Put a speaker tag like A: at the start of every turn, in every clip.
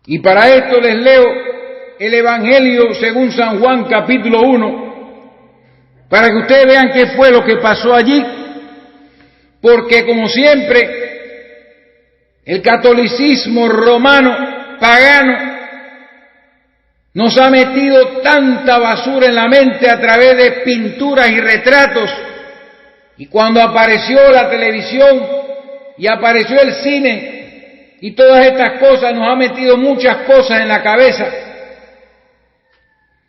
A: Y para esto les leo el Evangelio según San Juan capítulo 1, para que ustedes vean qué fue lo que pasó allí, porque como siempre, el catolicismo romano, pagano, nos ha metido tanta basura en la mente a través de pinturas y retratos, y cuando apareció la televisión y apareció el cine y todas estas cosas, nos ha metido muchas cosas en la cabeza.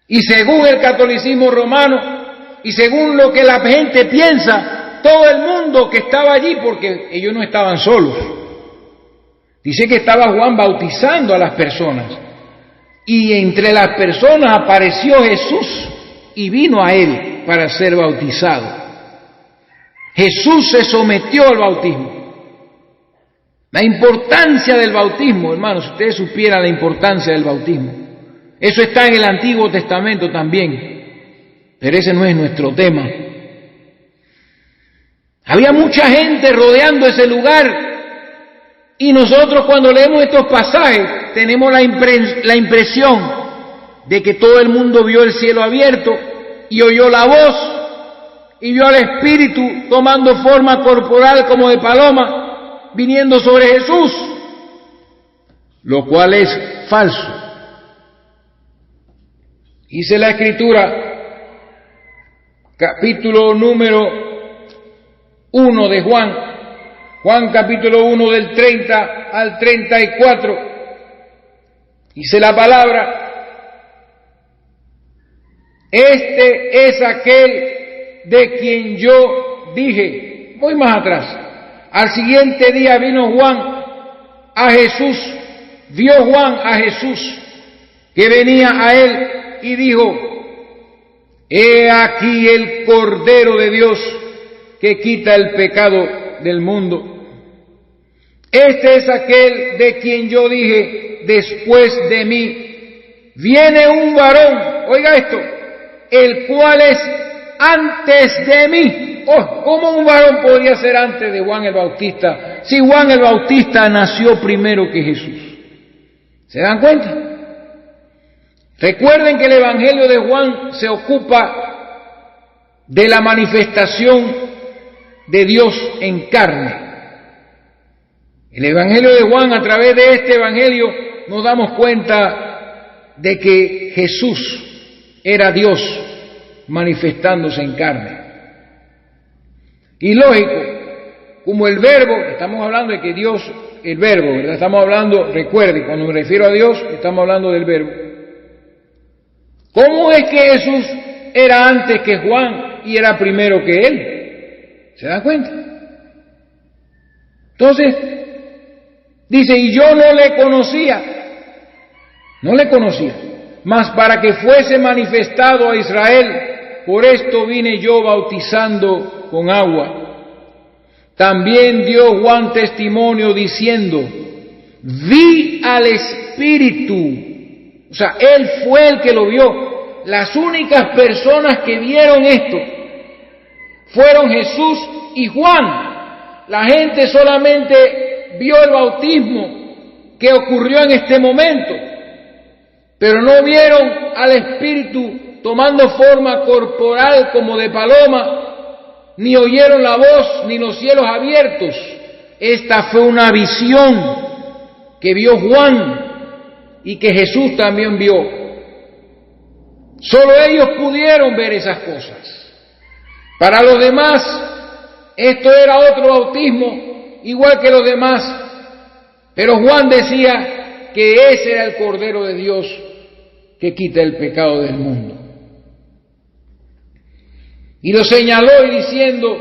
A: Y según el catolicismo romano y según lo que la gente piensa, todo el mundo que estaba allí, porque ellos no estaban solos, dice que estaba Juan bautizando a las personas, y entre las personas apareció Jesús y vino a él para ser bautizado. Jesús se sometió al bautismo. La importancia del bautismo, hermanos, si ustedes supieran la importancia del bautismo, eso está en el Antiguo Testamento también, pero ese no es nuestro tema. Había mucha gente rodeando ese lugar, y nosotros cuando leemos estos pasajes tenemos la impresión de que todo el mundo vio el cielo abierto y oyó la voz y vio al Espíritu tomando forma corporal como de paloma viniendo sobre Jesús, lo cual es falso. Dice la Escritura, capítulo número 1 de Juan capítulo 1 del 30 al 34, dice la palabra: este es aquel de quien yo dije. Voy más atrás. Al siguiente día vino Juan a Jesús, vio Juan a Jesús que venía a él y dijo: he aquí el Cordero de Dios que quita el pecado del mundo. Este es aquel de quien yo dije: después de mí viene un varón, oiga esto, el cual es antes de mí. Oh, ¿cómo un varón podría ser antes de Juan el Bautista si Juan el Bautista nació primero que Jesús? ¿Se dan cuenta? Recuerden que el Evangelio de Juan se ocupa de la manifestación de Dios en carne. El Evangelio de Juan, a través de este Evangelio, nos damos cuenta de que Jesús era Dios manifestándose en carne. Y lógico, como el Verbo, estamos hablando de que Dios, el Verbo, ¿verdad? Estamos hablando, recuerde, cuando me refiero a Dios, estamos hablando del Verbo. ¿Cómo es que Jesús era antes que Juan y era primero que él? ¿Se dan cuenta? Entonces, dice, y yo no le conocía, mas para que fuese manifestado a Israel, por esto vine yo bautizando con agua. También dio Juan testimonio diciendo: vi al Espíritu. O sea, él fue el que lo vio. Las únicas personas que vieron esto fueron Jesús y Juan. La gente solamente vio el bautismo que ocurrió en este momento, pero no vieron al Espíritu tomando forma corporal como de paloma, ni oyeron la voz, ni los cielos abiertos. Esta fue una visión que vio Juan y que Jesús también vio. Solo ellos pudieron ver esas cosas. Para los demás, esto era otro bautismo, igual que los demás. Pero Juan decía que ese era el Cordero de Dios que quita el pecado del mundo. Y lo señaló y diciendo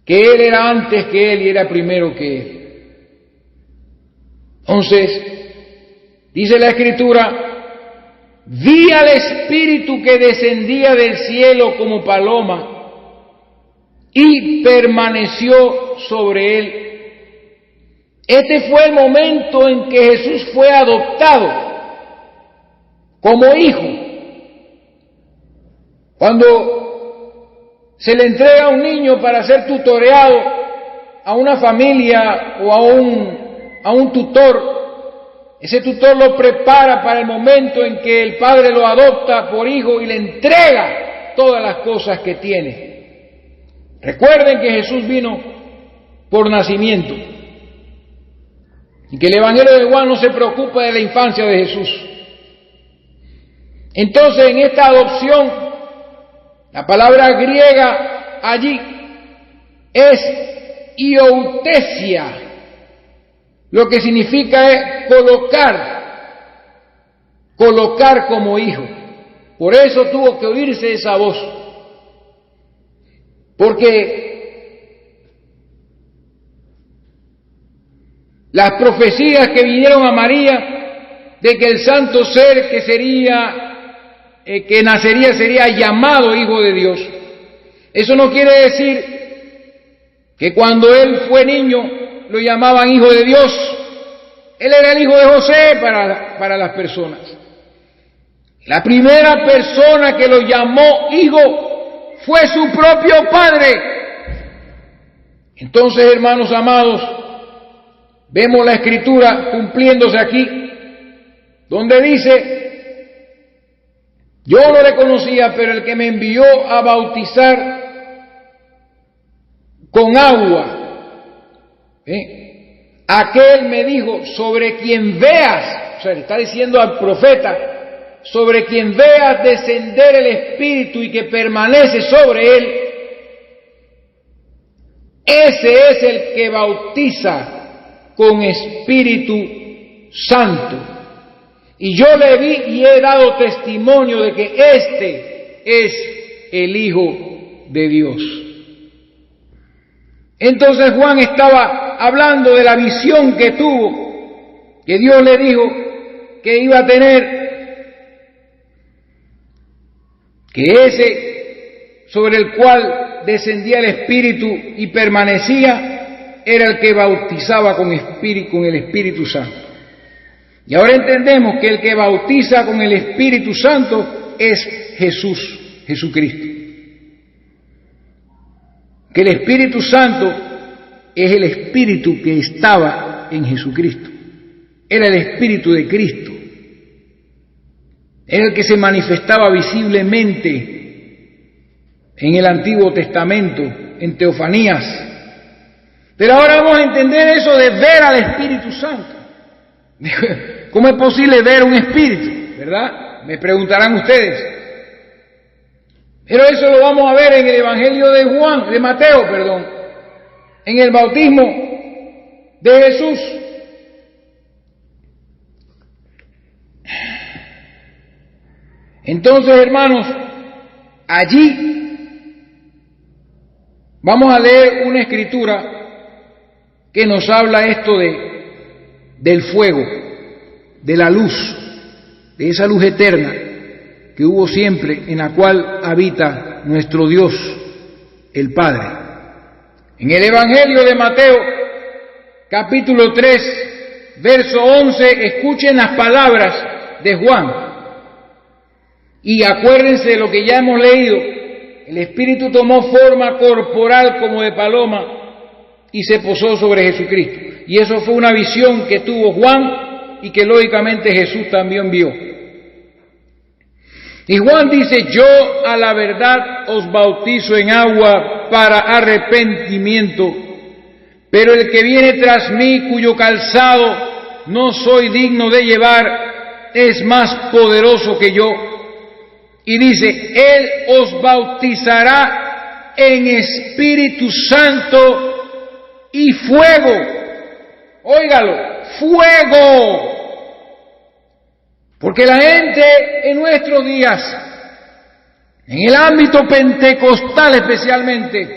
A: que él era antes que él y era primero que él. Entonces, dice la Escritura: vi al Espíritu que descendía del cielo como paloma y permaneció sobre él. Este fue el momento en que Jesús fue adoptado como hijo. Cuando se le entrega a un niño para ser tutoreado a una familia o a un un tutor, ese tutor lo prepara para el momento en que el padre lo adopta por hijo y le entrega todas las cosas que tiene. Recuerden que Jesús vino por nacimiento y que el Evangelio de Juan no se preocupa de la infancia de Jesús. Entonces, en esta adopción, la palabra griega allí es ioutesia, lo que significa es colocar como hijo. Por eso tuvo que oírse esa voz, porque las profecías que vinieron a María de que el santo ser que nacería sería llamado Hijo de Dios, eso no quiere decir que cuando él fue niño lo llamaban Hijo de Dios. Él era el hijo de José para las personas. La primera persona que lo llamó hijo fue su propio padre. Entonces, hermanos amados, vemos la Escritura cumpliéndose aquí, donde dice: yo no le conocía, pero el que me envió a bautizar con agua, aquel me dijo, sobre quien veas, o sea, le está diciendo al profeta, sobre quien veas descender el Espíritu y que permanece sobre él, ese es el que bautiza con Espíritu Santo. Y yo le vi y he dado testimonio de que este es el Hijo de Dios. Entonces Juan estaba hablando de la visión que tuvo, que Dios le dijo que iba a tener, que ese sobre el cual descendía el Espíritu y permanecía era el que bautizaba con el Espíritu Santo. Y ahora entendemos que el que bautiza con el Espíritu Santo es Jesucristo. Que el Espíritu Santo es el Espíritu que estaba en Jesucristo. Era el Espíritu de Cristo. Era el que se manifestaba visiblemente en el Antiguo Testamento, en teofanías. Pero ahora vamos a entender eso de ver al Espíritu Santo. ¿Cómo es posible ver un espíritu? ¿Verdad? Me preguntarán ustedes. Pero eso lo vamos a ver en el Evangelio de Mateo, en el bautismo de Jesús. Entonces, hermanos, allí vamos a leer una escritura que nos habla esto del fuego, de la luz, de esa luz eterna que hubo siempre, en la cual habita nuestro Dios, el Padre. En el Evangelio de Mateo, capítulo 3, verso 11, escuchen las palabras de Juan. Y acuérdense de lo que ya hemos leído. El Espíritu tomó forma corporal como de paloma y se posó sobre Jesucristo. Y eso fue una visión que tuvo Juan y que lógicamente Jesús también vio. Y Juan dice: yo a la verdad os bautizo en agua para arrepentimiento, pero el que viene tras mí, cuyo calzado no soy digno de llevar, es más poderoso que yo. Y dice: él os bautizará en Espíritu Santo y fuego. Óigalo, fuego. Porque la gente en nuestros días, en el ámbito pentecostal especialmente,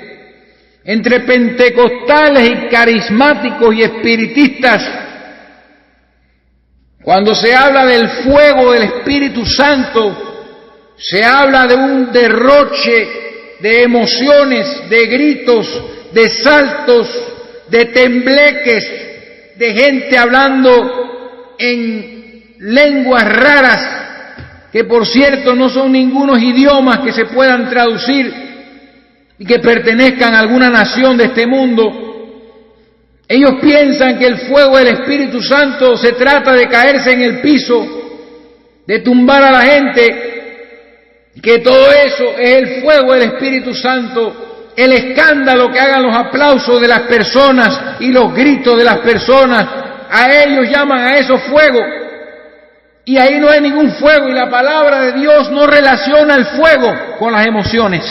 A: entre pentecostales y carismáticos y espiritistas, cuando se habla del fuego del Espíritu Santo, se habla de un derroche de emociones, de gritos, de saltos, de tembleques, de gente hablando en lenguas raras, que por cierto no son ningunos idiomas que se puedan traducir y que pertenezcan a alguna nación de este mundo. Ellos piensan que el fuego del Espíritu Santo se trata de caerse en el piso, de tumbar a la gente, que todo eso es el fuego del Espíritu Santo, el escándalo que hagan los aplausos de las personas y los gritos de las personas, a ellos llaman a eso fuego, y ahí no hay ningún fuego, y la palabra de Dios no relaciona el fuego con las emociones.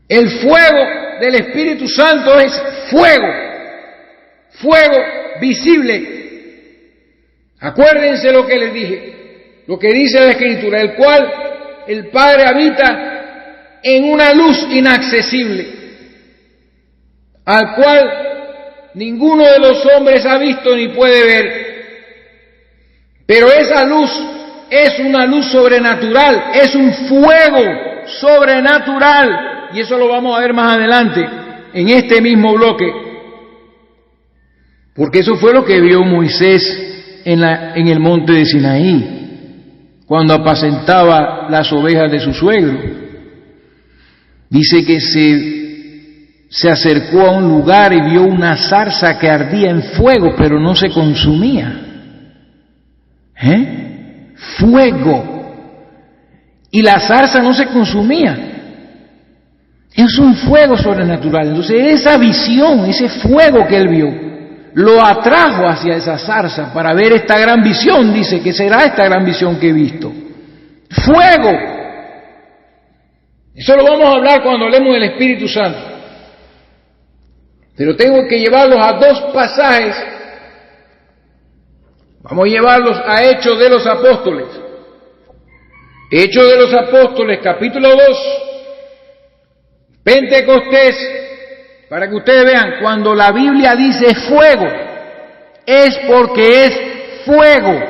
A: El fuego del Espíritu Santo es fuego, fuego visible. Acuérdense lo que les dije, lo que dice la Escritura, el cual el Padre habita en una luz inaccesible, al cual ninguno de los hombres ha visto ni puede ver. Pero esa luz es una luz sobrenatural, es un fuego sobrenatural, y eso lo vamos a ver más adelante en este mismo bloque, porque eso fue lo que vio Moisés en el monte de Sinaí, cuando apacentaba las ovejas de su suegro. Dice que se acercó a un lugar y vio una zarza que ardía en fuego, pero no se consumía. Fuego. Y la zarza no se consumía. Es un fuego sobrenatural. Entonces esa visión, ese fuego que él vio, lo atrajo hacia esa zarza para ver esta gran visión. Dice que será esta gran visión que he visto. Fuego. Eso lo vamos a hablar cuando hablemos del Espíritu Santo. Pero tengo que llevarlos a dos pasajes. Vamos a llevarlos a Hechos de los Apóstoles. Hechos de los Apóstoles, capítulo 2. Pentecostés, para que ustedes vean, cuando la Biblia dice fuego, es porque es fuego.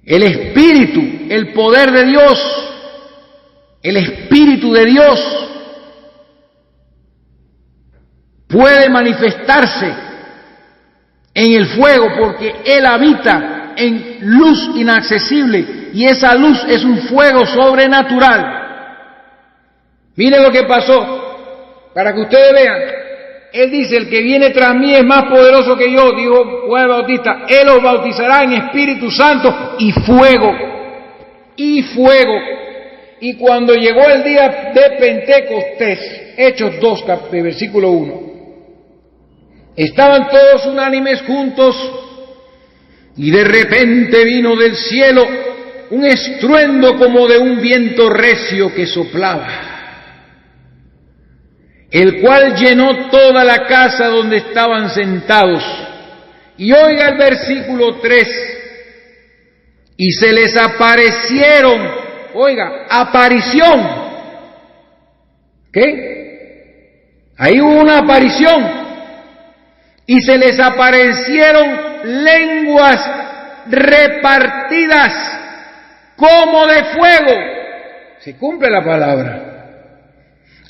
A: El Espíritu, el poder de Dios, el Espíritu de Dios puede manifestarse en el fuego porque Él habita en luz inaccesible y esa luz es un fuego sobrenatural. Miren lo que pasó, para que ustedes vean. Él dice, el que viene tras mí es más poderoso que yo, dijo Juan el Bautista. Él os bautizará en Espíritu Santo y fuego. Y fuego. Y cuando llegó el día de Pentecostés, Hechos 2, versículo 1, estaban todos unánimes juntos y de repente vino del cielo un estruendo como de un viento recio que soplaba, el cual llenó toda la casa donde estaban sentados. Y oiga el versículo 3, y se les aparecieron, oiga, aparición. ¿Qué? Ahí hubo una aparición. Y se les aparecieron lenguas repartidas como de fuego. Se cumple la palabra.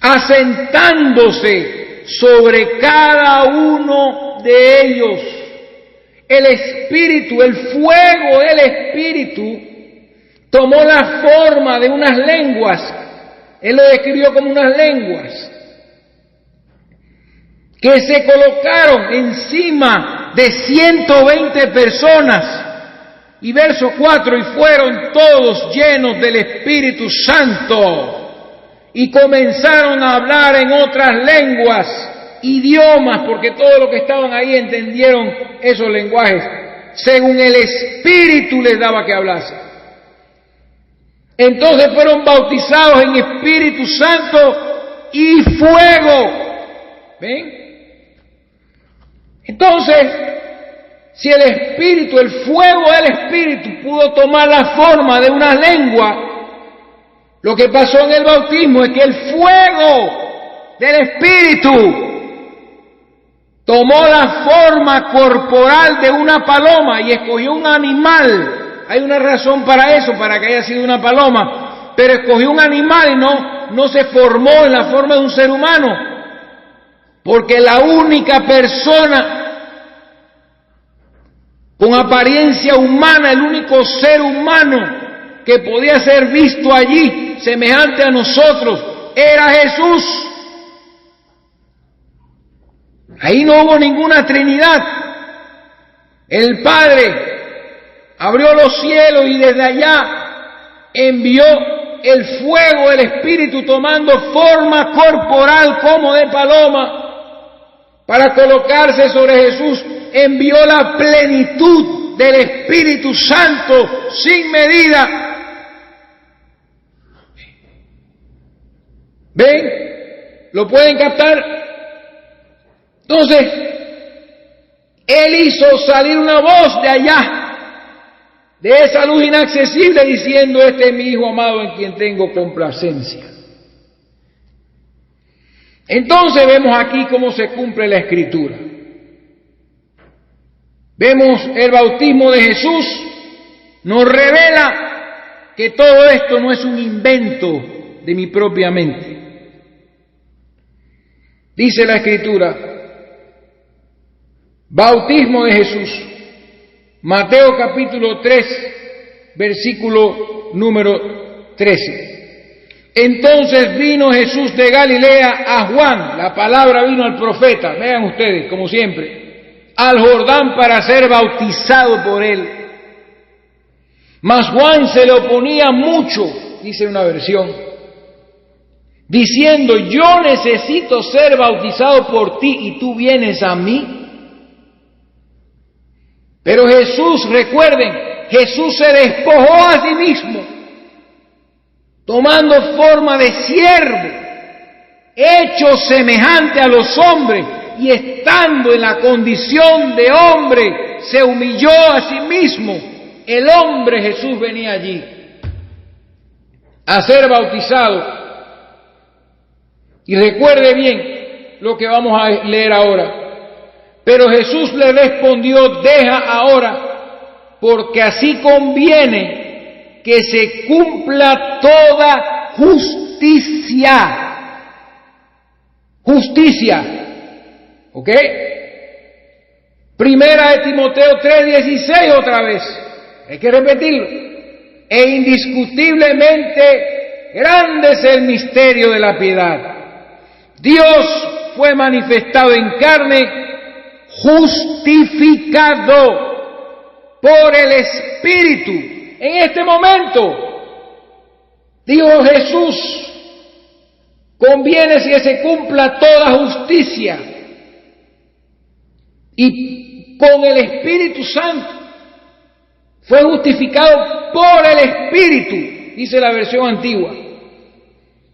A: Asentándose sobre cada uno de ellos. El Espíritu, el fuego del Espíritu, tomó la forma de unas lenguas. Él lo describió como unas lenguas que se colocaron encima de 120 personas. Y verso 4, y fueron todos llenos del Espíritu Santo y comenzaron a hablar en otras lenguas, idiomas, porque todos los que estaban ahí entendieron esos lenguajes, según el Espíritu les daba que hablase. Entonces fueron bautizados en Espíritu Santo y fuego. ¿Ven? Entonces, si el Espíritu, el fuego del Espíritu pudo tomar la forma de una lengua, lo que pasó en el bautismo es que el fuego del Espíritu tomó la forma corporal de una paloma y escogió un animal. Hay una razón para eso, para que haya sido una paloma, pero escogió un animal y no se formó en la forma de un ser humano, porque la única persona con apariencia humana, el único ser humano que podía ser visto allí, semejante a nosotros, era Jesús. Ahí no hubo ninguna Trinidad. El Padre abrió los cielos y desde allá envió el fuego del Espíritu tomando forma corporal como de paloma para colocarse sobre Jesús. Envió la plenitud del Espíritu Santo sin medida. ¿Ven? ¿Lo pueden captar? Entonces, Él hizo salir una voz de allá, de esa luz inaccesible, diciendo: este es mi Hijo amado en quien tengo complacencia. Entonces vemos aquí cómo se cumple la Escritura. Vemos el bautismo de Jesús, nos revela que todo esto no es un invento de mi propia mente. Dice la Escritura, bautismo de Jesús, Mateo capítulo 3, versículo número 13. Entonces vino Jesús de Galilea a Juan, la palabra vino al profeta, vean ustedes, como siempre, al Jordán para ser bautizado por él. Mas Juan se le oponía mucho, dice una versión, diciendo: yo necesito ser bautizado por ti y tú vienes a mí. Pero Jesús, recuerden, Jesús se despojó a sí mismo, tomando forma de siervo, hecho semejante a los hombres, y estando en la condición de hombre, se humilló a sí mismo. El hombre Jesús venía allí a ser bautizado. Y recuerde bien lo que vamos a leer ahora. Pero Jesús le respondió: deja ahora, porque así conviene que se cumpla toda justicia. Justicia. ¿Ok? Primera de Timoteo 3:16 otra vez. Hay que repetirlo. E indiscutiblemente grande es el misterio de la piedad. Dios fue manifestado en carne, justificado por el Espíritu. En este momento, dijo Jesús, conviene que se cumpla toda justicia. Y con el Espíritu Santo fue justificado por el Espíritu, dice la versión antigua,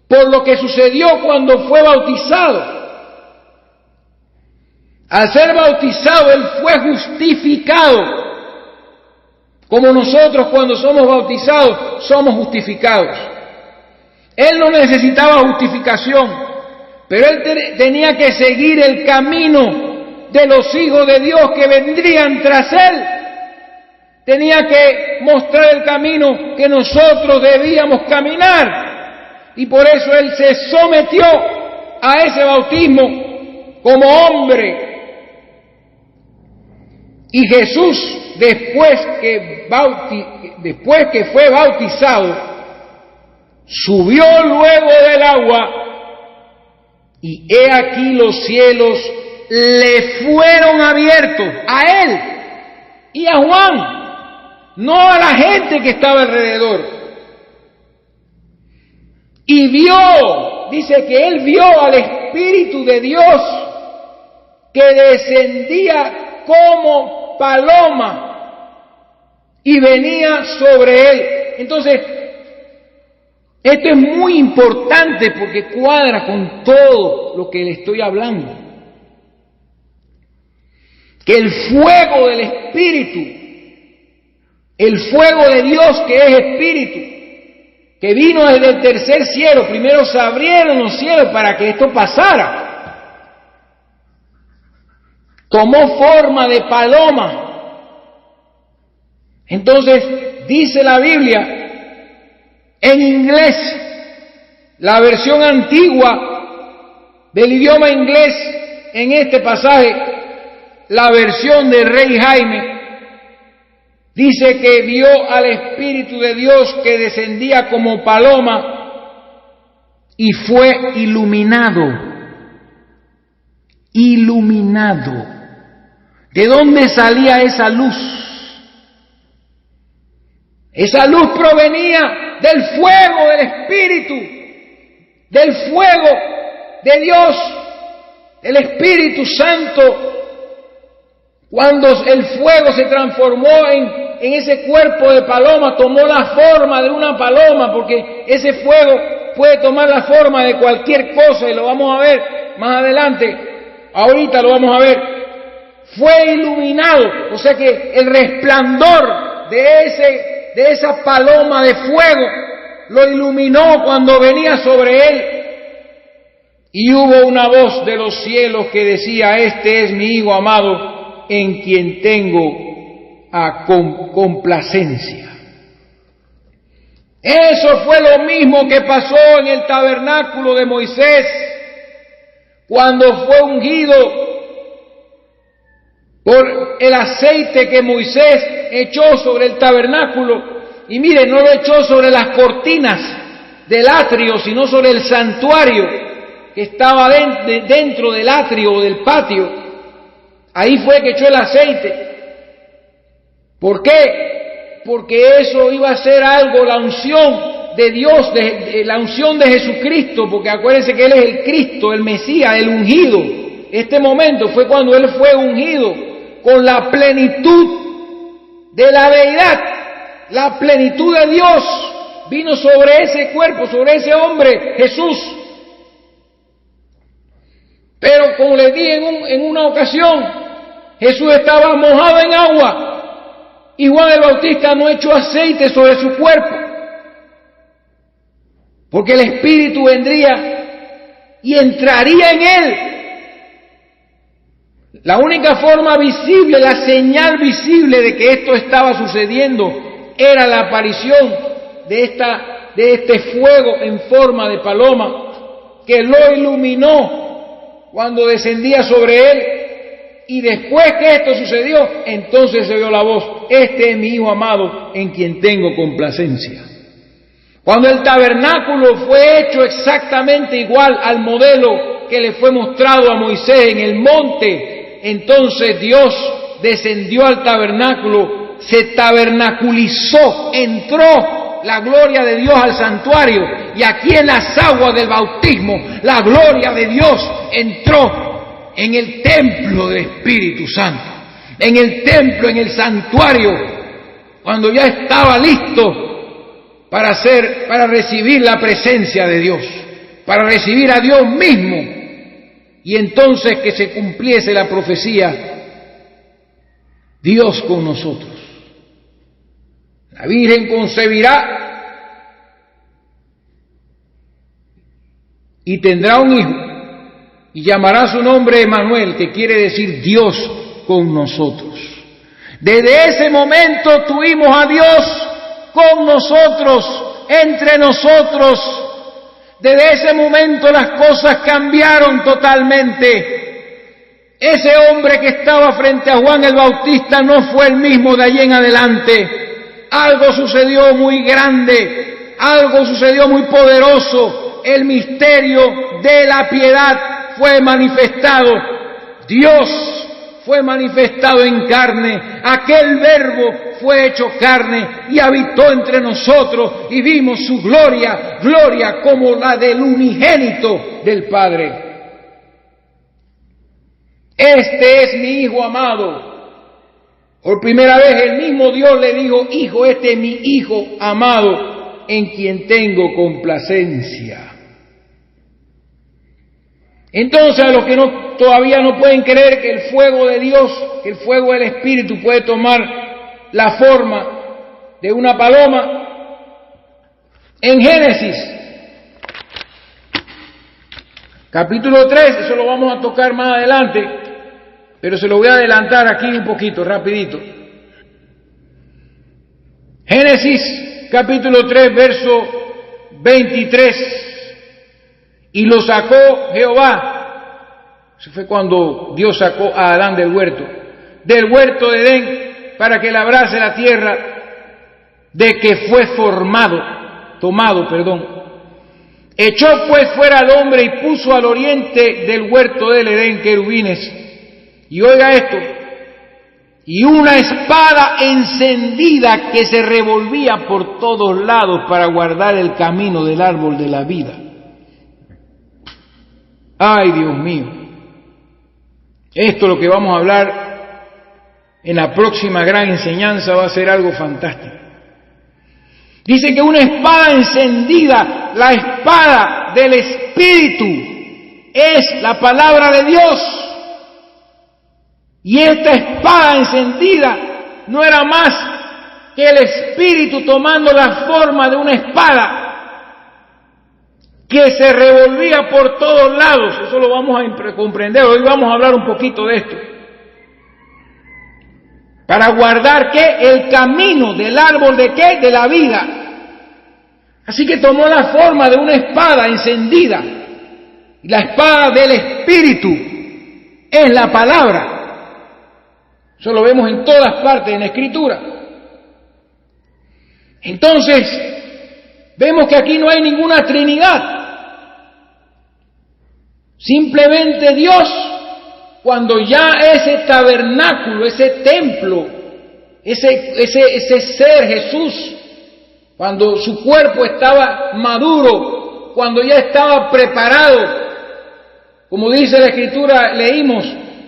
A: por lo que sucedió cuando fue bautizado. Al ser bautizado, Él fue justificado. Como nosotros cuando somos bautizados, somos justificados. Él no necesitaba justificación, pero Él tenía que seguir el camino de los hijos de Dios que vendrían tras Él. Tenía que mostrar el camino que nosotros debíamos caminar. Y por eso Él se sometió a ese bautismo como hombre. Y Jesús, después que fue bautizado, subió luego del agua, y he aquí los cielos le fueron abiertos a él y a Juan, no a la gente que estaba alrededor. Y vio, dice que él vio al Espíritu de Dios que descendía como paloma y venía sobre él. Entonces, esto es muy importante porque cuadra con todo lo que le estoy hablando. Que el fuego del Espíritu, el fuego de Dios que es Espíritu, que vino desde el tercer cielo, primero se abrieron los cielos para que esto pasara. Tomó forma de paloma. Entonces, dice la Biblia, en inglés, la versión antigua del idioma inglés, en este pasaje, la versión de Rey Jaime, dice que vio al Espíritu de Dios que descendía como paloma y fue iluminado. iluminado. ¿De dónde salía esa luz? Esa luz provenía del fuego del Espíritu, del fuego de Dios, el Espíritu Santo. Cuando el fuego se transformó en ese cuerpo de paloma, tomó la forma de una paloma, porque ese fuego puede tomar la forma de cualquier cosa, y lo vamos a ver más adelante. Ahorita lo vamos a ver. Fue iluminado, o sea que el resplandor de esa paloma de fuego lo iluminó cuando venía sobre él. Y hubo una voz de los cielos que decía: este es mi Hijo amado, en quien tengo complacencia. Eso fue lo mismo que pasó en el tabernáculo de Moisés, cuando fue ungido por el aceite que Moisés echó sobre el tabernáculo. Y mire, no lo echó sobre las cortinas del atrio, sino sobre el santuario que estaba dentro del atrio o del patio. Ahí fue que echó el aceite. ¿Por qué? Porque eso iba a ser algo, la unción de Dios, la unción de Jesucristo, porque acuérdense que Él es el Cristo, el Mesías, el ungido. Este momento fue cuando Él fue ungido con la plenitud de la deidad, la plenitud de Dios vino sobre ese cuerpo, sobre ese hombre, Jesús. Pero como les dije en una ocasión, Jesús estaba mojado en agua y Juan el Bautista no echó aceite sobre su cuerpo, porque el Espíritu vendría y entraría en él. La única forma visible, la señal visible de que esto estaba sucediendo era la aparición de este fuego en forma de paloma que lo iluminó cuando descendía sobre él. Y después que esto sucedió, entonces se oyó la voz: este es mi Hijo amado, en quien tengo complacencia. Cuando el tabernáculo fue hecho exactamente igual al modelo que le fue mostrado a Moisés en el monte, entonces Dios descendió al tabernáculo, se tabernaculizó, entró la gloria de Dios al santuario, y aquí en las aguas del bautismo la gloria de Dios entró en el templo del Espíritu Santo, en el templo, en el santuario, cuando ya estaba listo para recibir la presencia de Dios, para recibir a Dios mismo, y entonces que se cumpliese la profecía: Dios con nosotros. La Virgen concebirá y tendrá un hijo, y llamará su nombre Emmanuel, que quiere decir Dios con nosotros. Desde ese momento tuvimos a Dios con nosotros, entre nosotros. Desde ese momento las cosas cambiaron totalmente. Ese hombre que estaba frente a Juan el Bautista no fue el mismo de allí en adelante. Algo sucedió muy grande, algo sucedió muy poderoso. El misterio de la piedad fue manifestado. Dios fue manifestado en carne. Aquel verbo fue hecho carne y habitó entre nosotros, y vimos su gloria, gloria como la del unigénito del Padre. Este es mi Hijo amado. Por primera vez el mismo Dios le dijo: Hijo, este es mi Hijo amado, en quien tengo complacencia. Entonces, a los que todavía no pueden creer que el fuego de Dios, que el fuego del Espíritu puede tomar la forma de una paloma, en Génesis capítulo 3, eso lo vamos a tocar más adelante, pero se lo voy a adelantar aquí un poquito, rapidito. Génesis capítulo 3, verso 23. Y lo sacó Jehová. Eso fue cuando Dios sacó a Adán del huerto de Edén, para que labrase la tierra de que fue tomado. Echó pues fuera al hombre y puso al oriente del huerto del Edén querubines. Y oiga esto, y una espada encendida que se revolvía por todos lados para guardar el camino del árbol de la vida. Ay, Dios mío. Esto, lo que vamos a hablar en la próxima gran enseñanza, va a ser algo fantástico. Dice que una espada encendida, la espada del Espíritu, es la palabra de Dios. Y esta espada encendida no era más que el Espíritu tomando la forma de una espada que se revolvía por todos lados. Eso lo vamos a comprender. Hoy vamos a hablar un poquito de esto. Para guardar, ¿qué? El camino del árbol de ¿qué? De la vida. Así que tomó la forma de una espada encendida. Y la espada del Espíritu es la palabra. Eso lo vemos en todas partes en la Escritura. Entonces, vemos que aquí no hay ninguna Trinidad. Simplemente Dios, cuando ya ese tabernáculo, ese templo, ese ser Jesús, cuando su cuerpo estaba maduro, cuando ya estaba preparado, como dice la Escritura, leímos,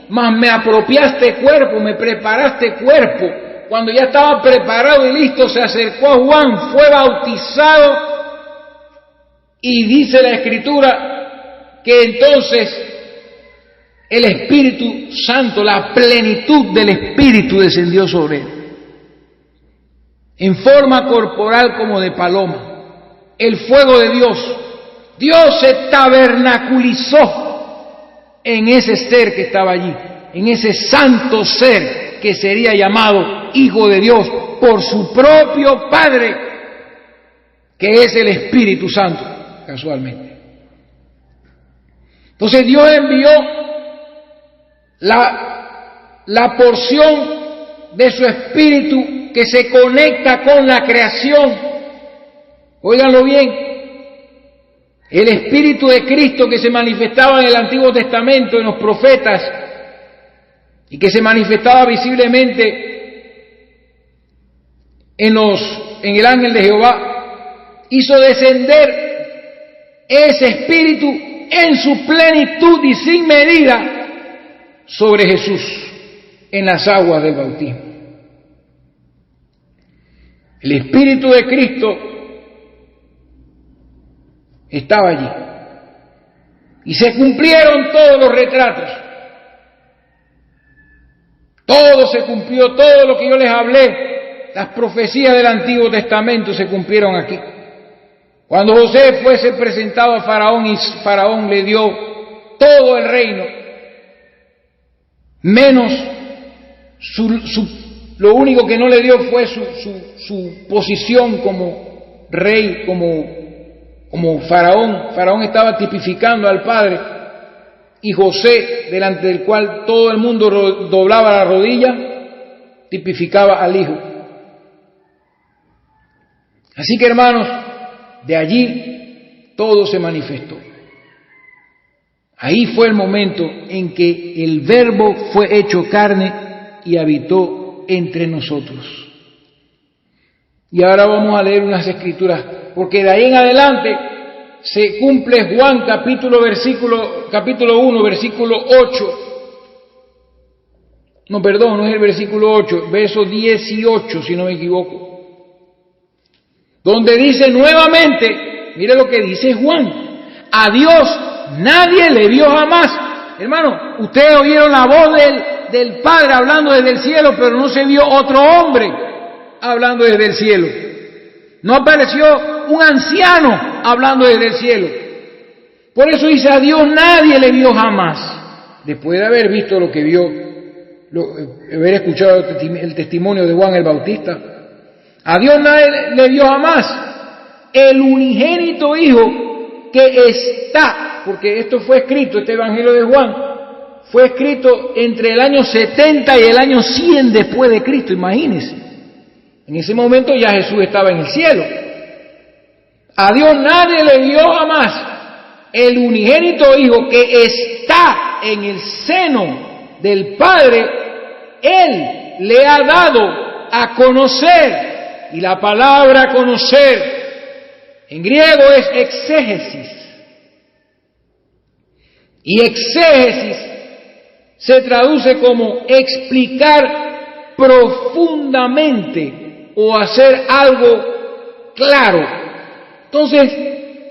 A: mas me apropiaste cuerpo, me preparaste cuerpo. Cuando ya estaba preparado y listo, se acercó a Juan, fue bautizado, y dice la Escritura que entonces el Espíritu Santo, la plenitud del Espíritu descendió sobre él, en forma corporal como de paloma. El fuego de Dios se tabernaculizó en ese ser que estaba allí, en ese santo ser que sería llamado Hijo de Dios por su propio Padre, que es el Espíritu Santo, casualmente. Entonces Dios envió la porción de su Espíritu que se conecta con la creación. Óiganlo bien. El Espíritu de Cristo que se manifestaba en el Antiguo Testamento, en los profetas, y que se manifestaba visiblemente en el ángel de Jehová, hizo descender ese Espíritu en su plenitud y sin medida sobre Jesús en las aguas del bautismo. El Espíritu de Cristo estaba allí. Y se cumplieron todos los retratos. Todo se cumplió, todo lo que yo les hablé, las profecías del Antiguo Testamento se cumplieron aquí. Cuando José fuese presentado a Faraón y Faraón le dio todo el reino, menos lo único que no le dio fue su posición como rey, como Faraón. Faraón estaba tipificando al Padre, y José, delante del cual todo el mundo doblaba la rodilla, tipificaba al Hijo. Así que, hermanos, de allí todo se manifestó. Ahí fue el momento en que el Verbo fue hecho carne y habitó entre nosotros. Y ahora vamos a leer unas escrituras, porque de ahí en adelante se cumple Juan capítulo 1, versículo 8. No, perdón, no es el versículo 8, verso 18, si no me equivoco. Donde dice nuevamente, mire lo que dice Juan: a Dios nadie le vio jamás. Hermano, ustedes oyeron la voz del Padre hablando desde el cielo, pero no se vio otro hombre hablando desde el cielo. No apareció un anciano hablando desde el cielo. Por eso dice: a Dios nadie le vio jamás. Después de haber visto lo que vio, haber escuchado el testimonio de Juan el Bautista, a Dios nadie le vio jamás. El unigénito Hijo que está, porque esto fue escrito, este Evangelio de Juan, fue escrito entre el año 70 y el año 100 después de Cristo, imagínense. En ese momento ya Jesús estaba en el cielo. A Dios nadie le dio jamás. El unigénito Hijo que está en el seno del Padre, Él le ha dado a conocer. Y la palabra conocer en griego es exégesis. Y exégesis se traduce como explicar profundamente o hacer algo claro. Entonces,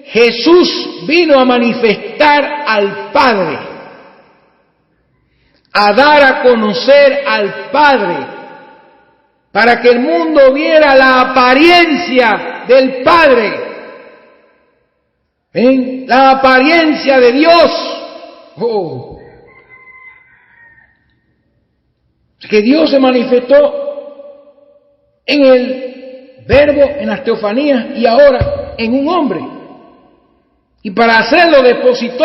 A: Jesús vino a manifestar al Padre, a dar a conocer al Padre, para que el mundo viera la apariencia del Padre. ¿Ven? La apariencia de Dios. Oh. Que Dios se manifestó en el Verbo, en las teofanías y ahora en un hombre. Y para hacerlo depositó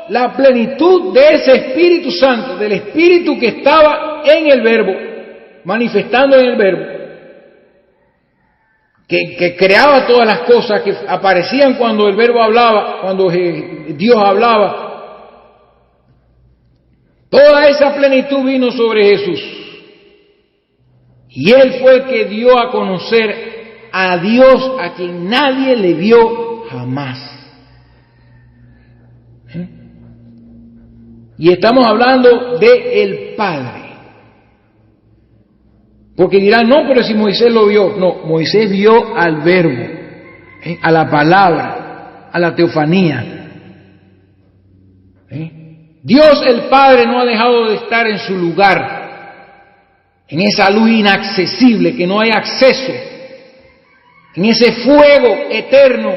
A: la plenitud de ese Espíritu Santo, del Espíritu que estaba en el Verbo, manifestando en el Verbo, que creaba todas las cosas que aparecían cuando el Verbo hablaba, cuando Dios hablaba. Toda esa plenitud vino sobre Jesús. Y Él fue el que dio a conocer a Dios, a quien nadie le vio jamás. Y estamos hablando de el Padre. Porque dirán, no, pero si Moisés lo vio. No, Moisés vio al Verbo, a la palabra, a la teofanía. Dios el Padre no ha dejado de estar en su lugar, en esa luz inaccesible, que no hay acceso, en ese fuego eterno,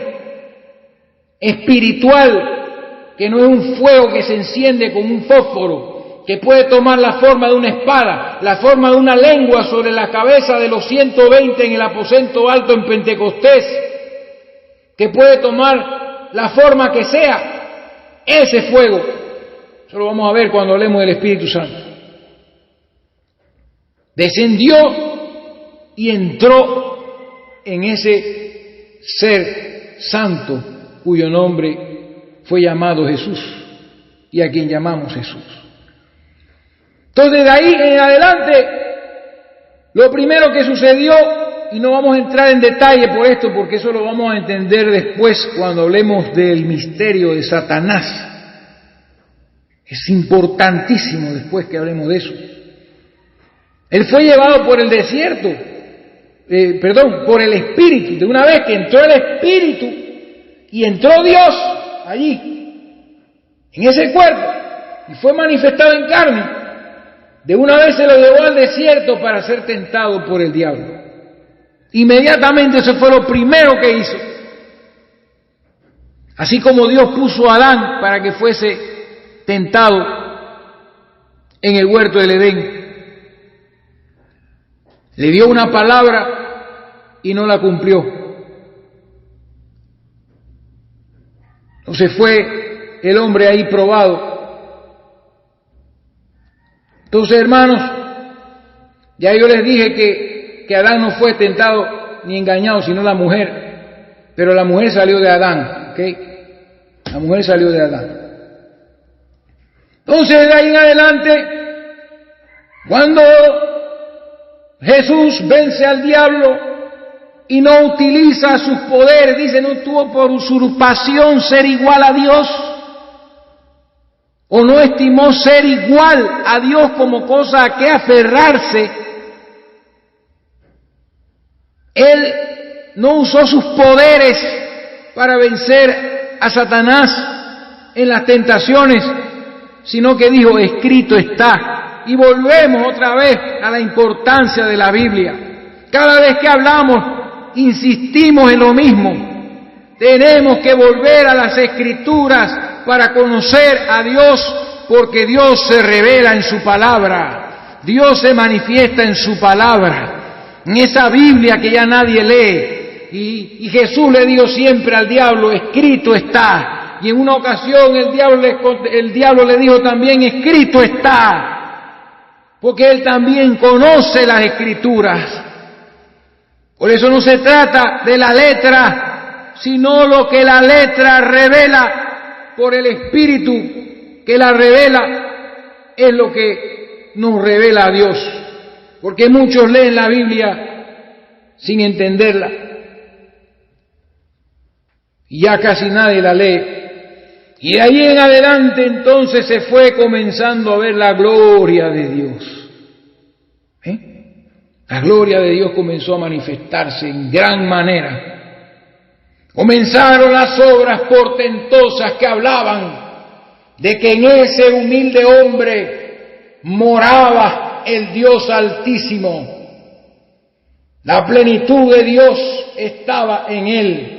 A: espiritual, que no es un fuego que se enciende con un fósforo, que puede tomar la forma de una espada, la forma de una lengua sobre la cabeza de los 120 en el aposento alto en Pentecostés, que puede tomar la forma que sea, ese fuego. Eso lo vamos a ver cuando hablemos del Espíritu Santo. Descendió y entró en ese ser santo cuyo nombre fue llamado Jesús y a quien llamamos Jesús. Entonces de ahí en adelante, lo primero que sucedió, y no vamos a entrar en detalle por esto porque eso lo vamos a entender después cuando hablemos del misterio de Satanás. Es importantísimo después que hablemos de eso. Él fue llevado por el desierto, por el Espíritu. De una vez que entró el Espíritu y entró Dios allí, en ese cuerpo, y fue manifestado en carne, de una vez se lo llevó al desierto para ser tentado por el diablo. Inmediatamente eso fue lo primero que hizo. Así como Dios puso a Adán para que fuese tentado en el huerto del Edén. Le dio una palabra y no la cumplió. Entonces fue el hombre ahí probado. Entonces, hermanos, ya yo les dije que Adán no fue tentado ni engañado, sino la mujer. Pero la mujer salió de Adán, ¿ok? La mujer salió de Adán. Entonces, de ahí en adelante, cuando Jesús vence al diablo y no utiliza sus poderes, dice, no tuvo por usurpación ser igual a Dios, o no estimó ser igual a Dios como cosa a que aferrarse. Él no usó sus poderes para vencer a Satanás en las tentaciones, sino que dijo, escrito está. Y volvemos otra vez a la importancia de la Biblia. Cada vez que hablamos, insistimos en lo mismo. Tenemos que volver a las Escrituras para conocer a Dios, porque Dios se revela en su palabra. Dios se manifiesta en su palabra, en esa Biblia que ya nadie lee. Y Jesús le dijo siempre al diablo, escrito está. Y en una ocasión el diablo le dijo también, escrito está. Porque él también conoce las Escrituras. Por eso no se trata de la letra, sino lo que la letra revela por el Espíritu que la revela, es lo que nos revela a Dios. Porque muchos leen la Biblia sin entenderla. Y ya casi nadie la lee. Y de ahí en adelante entonces se fue comenzando a ver la gloria de Dios. La gloria de Dios comenzó a manifestarse en gran manera. Comenzaron las obras portentosas que hablaban de que en ese humilde hombre moraba el Dios Altísimo. La plenitud de Dios estaba en él.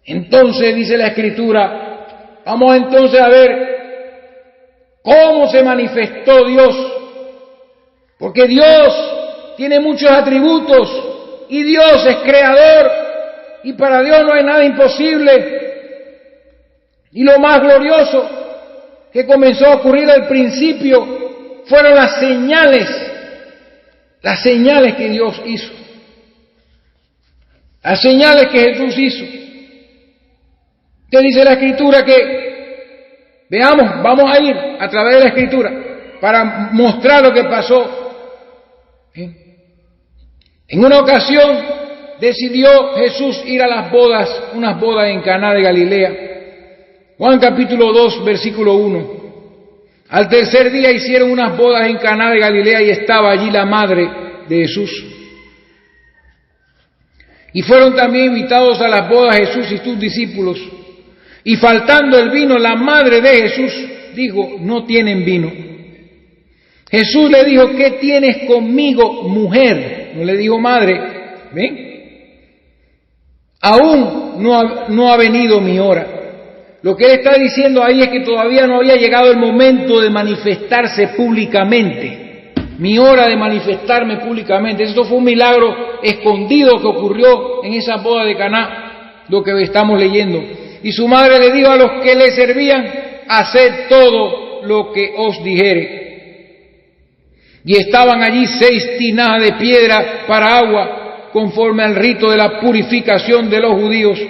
A: Entonces dice la Escritura, vamos entonces a ver cómo se manifestó Dios, porque Dios tiene muchos atributos y Dios es creador y para Dios no hay nada imposible. Y lo más glorioso que comenzó a ocurrir al principio fueron las señales que Dios hizo, las señales que Jesús hizo. ¿Qué dice la Escritura? Que veamos, vamos a ir a través de la Escritura para mostrar lo que pasó. En una ocasión decidió Jesús ir a las bodas, unas bodas en Caná de Galilea. Juan capítulo 2, versículo 1. Al tercer día hicieron unas bodas en Caná de Galilea y estaba allí la madre de Jesús. Y fueron también invitados a las bodas Jesús y sus discípulos. Y faltando el vino, la madre de Jesús dijo, no tienen vino. Jesús le dijo, ¿qué tienes conmigo, mujer? No le dijo madre, ¿ven? Aún no ha venido mi hora. Lo que él está diciendo ahí es que todavía no había llegado el momento de manifestarse públicamente. Mi hora de manifestarme públicamente. Esto fue un milagro escondido que ocurrió en esa boda de Caná, lo que estamos leyendo. Y su madre le dijo a los que le servían, haced todo lo que os dijere. Y estaban allí 6 tinajas de piedra para agua, conforme al rito de la purificación de los judíos,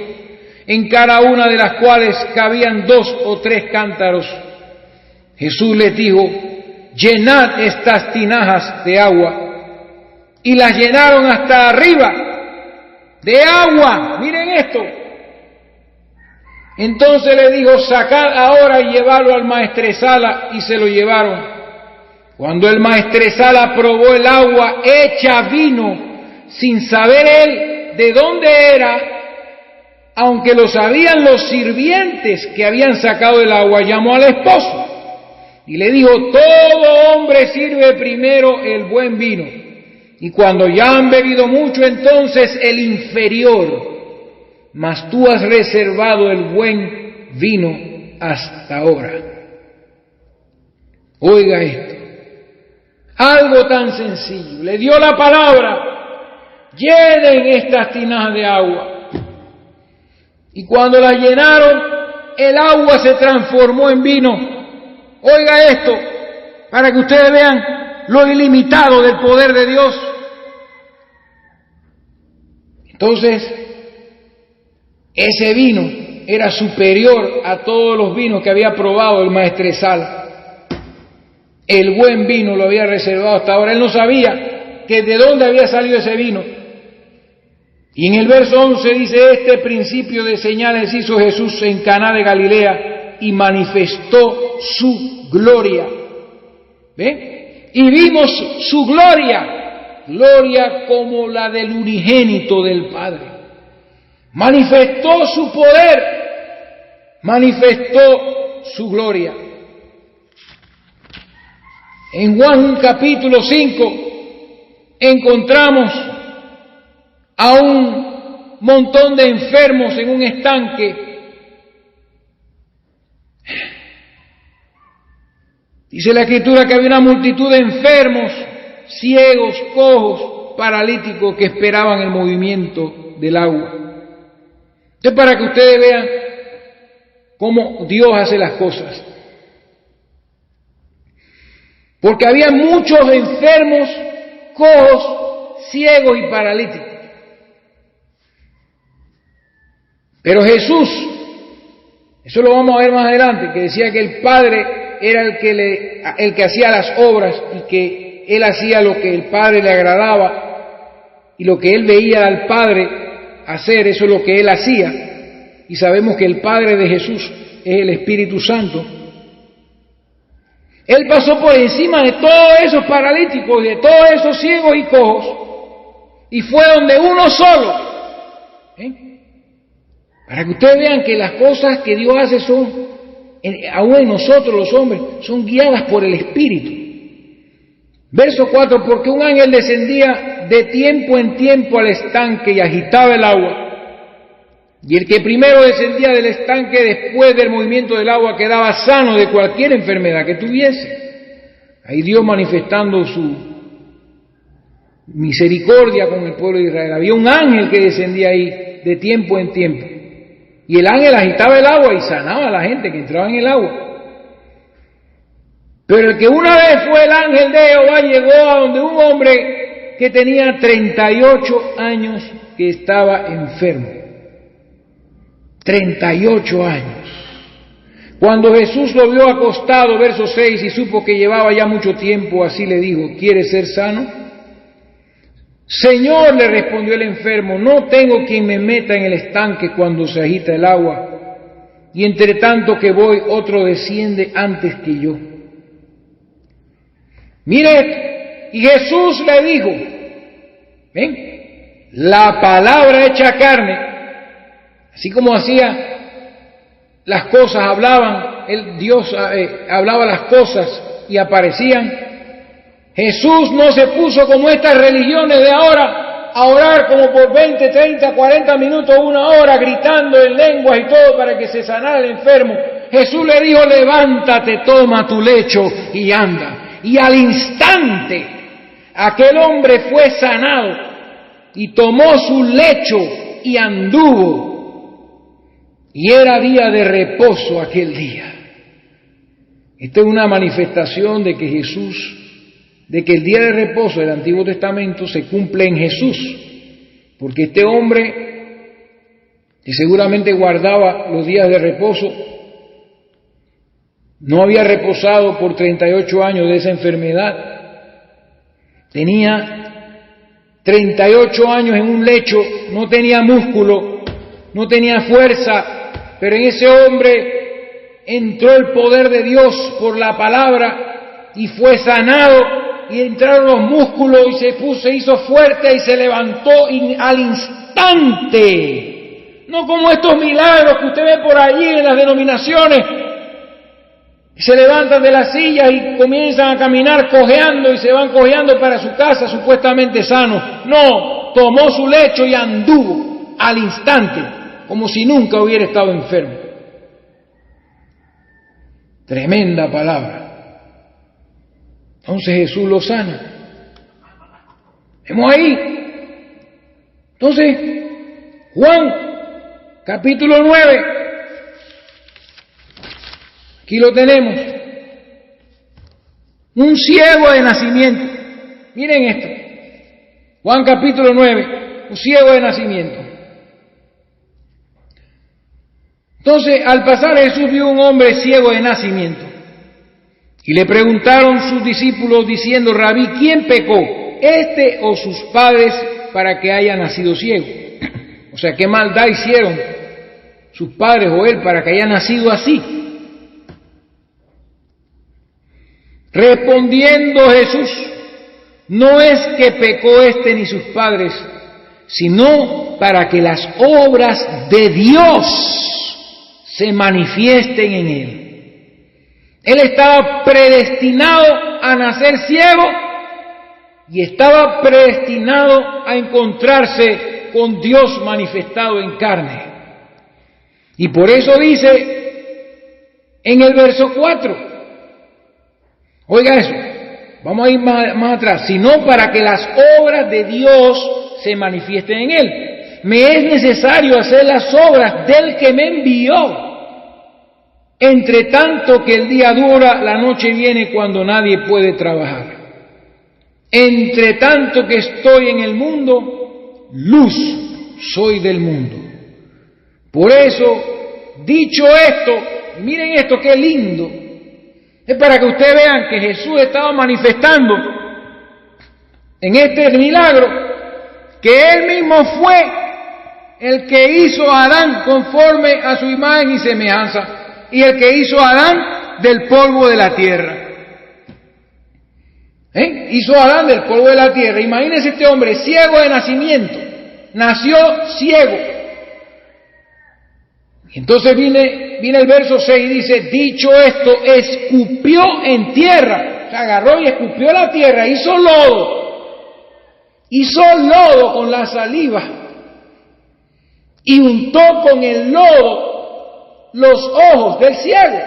A: en cada una de las cuales cabían 2 o 3 cántaros. Jesús les dijo, llenad estas tinajas de agua. Y las llenaron hasta arriba de agua. Miren esto. Entonces le dijo, sacad ahora y llevadlo al maestresala, y se lo llevaron. Cuando el maestresala probó el agua hecha vino, sin saber él de dónde era, aunque lo sabían los sirvientes que habían sacado el agua, llamó al esposo y le dijo, todo hombre sirve primero el buen vino, y cuando ya han bebido mucho, entonces el inferior, mas tú has reservado el buen vino hasta ahora. Oiga esto. Algo tan sencillo. Le dio la palabra, llenen estas tinajas de agua. Y cuando las llenaron, el agua se transformó en vino. Oiga esto, para que ustedes vean lo ilimitado del poder de Dios. Entonces, ese vino era superior a todos los vinos que había probado el maestresala. El buen vino lo había reservado hasta ahora. Él no sabía que de dónde había salido ese vino. Y en el verso 11 dice, este principio de señales hizo Jesús en Caná de Galilea y manifestó su gloria. ¿Ven? Y vimos su gloria, gloria como la del unigénito del Padre. Manifestó su poder, manifestó su gloria. En Juan capítulo 5 encontramos a un montón de enfermos en un estanque. Dice la Escritura que había una multitud de enfermos, ciegos, cojos, paralíticos que esperaban el movimiento del agua. Esto es para que ustedes vean cómo Dios hace las cosas. Porque había muchos enfermos, cojos, ciegos y paralíticos. Pero Jesús, eso lo vamos a ver más adelante, que decía que el Padre era el que hacía las obras y que Él hacía lo que el Padre le agradaba y lo que Él veía al Padre hacer, eso es lo que Él hacía. Y sabemos que el Padre de Jesús es el Espíritu Santo. Él pasó por encima de todos esos paralíticos y de todos esos ciegos y cojos y fue donde uno solo. Para que ustedes vean que las cosas que Dios hace son, aún en nosotros los hombres, son guiadas por el Espíritu. Verso 4, porque un ángel descendía de tiempo en tiempo al estanque y agitaba el agua. Y el que primero descendía del estanque después del movimiento del agua quedaba sano de cualquier enfermedad que tuviese. Ahí Dios manifestando su misericordia con el pueblo de Israel. Había un ángel que descendía ahí de tiempo en tiempo. Y el ángel agitaba el agua y sanaba a la gente que entraba en el agua. Pero el que una vez fue el ángel de Jehová llegó a donde un hombre que tenía 38 años que estaba enfermo. 38 años. Cuando Jesús lo vio acostado, verso 6, y supo que llevaba ya mucho tiempo, así le dijo, ¿quieres ser sano? Señor, le respondió el enfermo, no tengo quien me meta en el estanque cuando se agita el agua, y entre tanto que voy, otro desciende antes que yo. Mire, y Jesús le dijo, ven, la palabra hecha carne, así como hacía las cosas, Dios hablaba las cosas y aparecían. Jesús no se puso como estas religiones de ahora a orar como por 20, 30, 40 minutos, una hora, gritando en lenguas y todo para que se sanara el enfermo. Jesús le dijo, levántate, toma tu lecho y anda. Y al instante aquel hombre fue sanado y tomó su lecho y anduvo. Y era día de reposo aquel día. Esta es una manifestación de que el día de reposo del Antiguo Testamento se cumple en Jesús. Porque este hombre, que seguramente guardaba los días de reposo, no había reposado por 38 años de esa enfermedad. Tenía 38 años en un lecho, no tenía músculo, no tenía fuerza, pero en ese hombre entró el poder de Dios por la palabra y fue sanado y entraron los músculos y se hizo fuerte y se levantó al instante. No como estos milagros que usted ve por allí en las denominaciones. Se levantan de las sillas y comienzan a caminar cojeando y se van cojeando para su casa supuestamente sanos. No, tomó su lecho y anduvo al instante, como si nunca hubiera estado enfermo. Tremenda palabra. Entonces Jesús lo sana. Vemos ahí. Entonces, Juan, capítulo 9. Aquí lo tenemos. Un ciego de nacimiento. Miren esto. Juan capítulo 9. Un ciego de nacimiento. Entonces, al pasar Jesús vio un hombre ciego de nacimiento. Y le preguntaron sus discípulos diciendo, Rabí, ¿quién pecó? ¿Este o sus padres para que haya nacido ciego? O sea, ¿qué maldad hicieron sus padres o él para que haya nacido así? Respondiendo Jesús, no es que pecó este ni sus padres, sino para que las obras de Dios se manifiesten en él. Él estaba predestinado a nacer ciego y estaba predestinado a encontrarse con Dios manifestado en carne. Y por eso dice en el verso 4, oiga eso, vamos a ir más atrás, sino para que las obras de Dios se manifiesten en él. Me es necesario hacer las obras del que me envió. Entre tanto que el día dura, la noche viene cuando nadie puede trabajar. Entre tanto que estoy en el mundo, luz soy del mundo. Por eso, dicho esto, y miren esto, qué lindo, es para que ustedes vean que Jesús estaba manifestando en este milagro que Él mismo fue el que hizo a Adán conforme a su imagen y semejanza, y el que hizo a Adán del polvo de la tierra. Hizo a Adán del polvo de la tierra. Imagínense este hombre ciego de nacimiento, nació ciego. Y entonces viene el verso 6 y dice, dicho esto, escupió en tierra, o sea, agarró y escupió la tierra, hizo lodo con la saliva y untó con el lodo los ojos del ciego.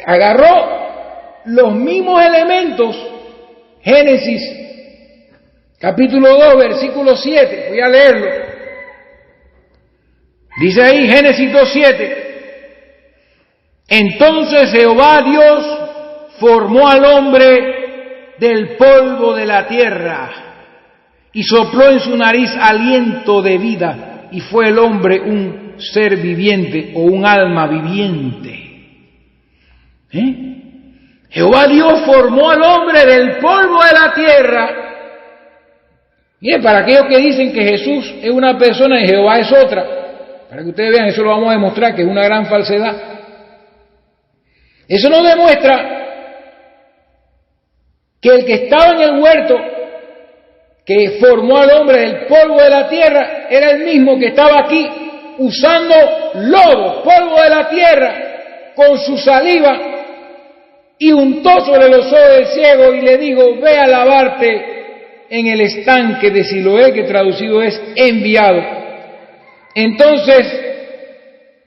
A: Agarró los mismos elementos, Génesis capítulo 2, versículo 7, voy a leerlo. Dice ahí, Génesis 2:7, entonces Jehová Dios formó al hombre del polvo de la tierra y sopló en su nariz aliento de vida, y fue el hombre un ser viviente o un alma viviente. Jehová Dios formó al hombre del polvo de la tierra. Bien, para aquellos que dicen que Jesús es una persona y Jehová es otra, para que ustedes vean, eso lo vamos a demostrar que es una gran falsedad. Eso nos demuestra que el que estaba en el huerto, que formó al hombre del polvo de la tierra, era el mismo que estaba aquí usando lodo, polvo de la tierra, con su saliva, y untó sobre los ojos del ciego y le dijo, ve a lavarte en el estanque de Siloé, que traducido es enviado.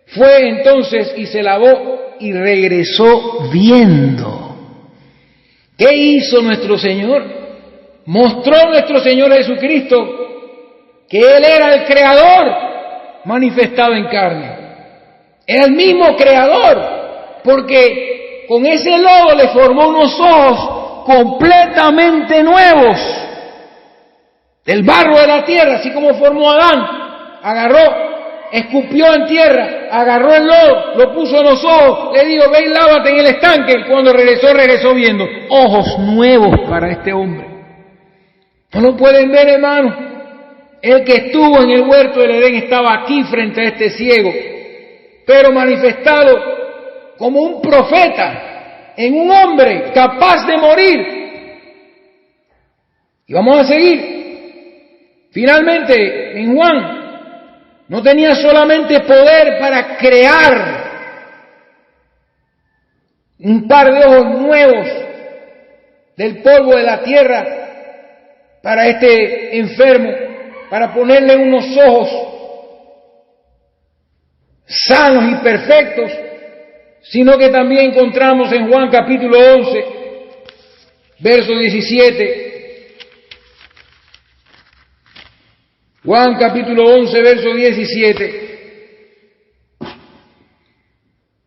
A: Fue y se lavó y regresó viendo. ¿Qué hizo nuestro Señor? Mostró nuestro Señor Jesucristo que Él era el Creador manifestado en carne. Era el mismo Creador, porque con ese lodo le formó unos ojos completamente nuevos del barro de la tierra, así como formó a Adán. Agarró, escupió en tierra, agarró el lodo, lo puso en los ojos, le dijo, ve y lávate en el estanque. Y cuando regresó viendo ojos nuevos para este hombre. ¿No lo pueden ver, hermano? El que estuvo en el huerto del Edén estaba aquí frente a este ciego, pero manifestado como un profeta, en un hombre capaz de morir. Y vamos a seguir. Finalmente, en Juan, no tenía solamente poder para crear un par de ojos nuevos del polvo de la tierra para este enfermo, para ponerle unos ojos sanos y perfectos, sino que también encontramos en Juan capítulo 11, verso 17. Juan capítulo 11, verso 17.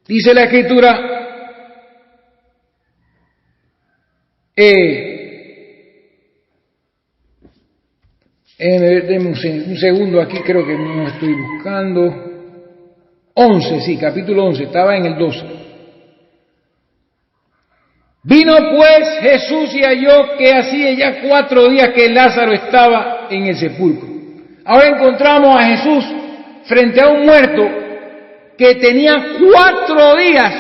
A: Dice la Escritura, denme un segundo aquí, creo que no estoy buscando. 11, sí, capítulo 11, estaba en el 12. Vino pues Jesús y halló que hacía ya 4 días que Lázaro estaba en el sepulcro. Ahora encontramos a Jesús frente a un muerto que tenía 4 días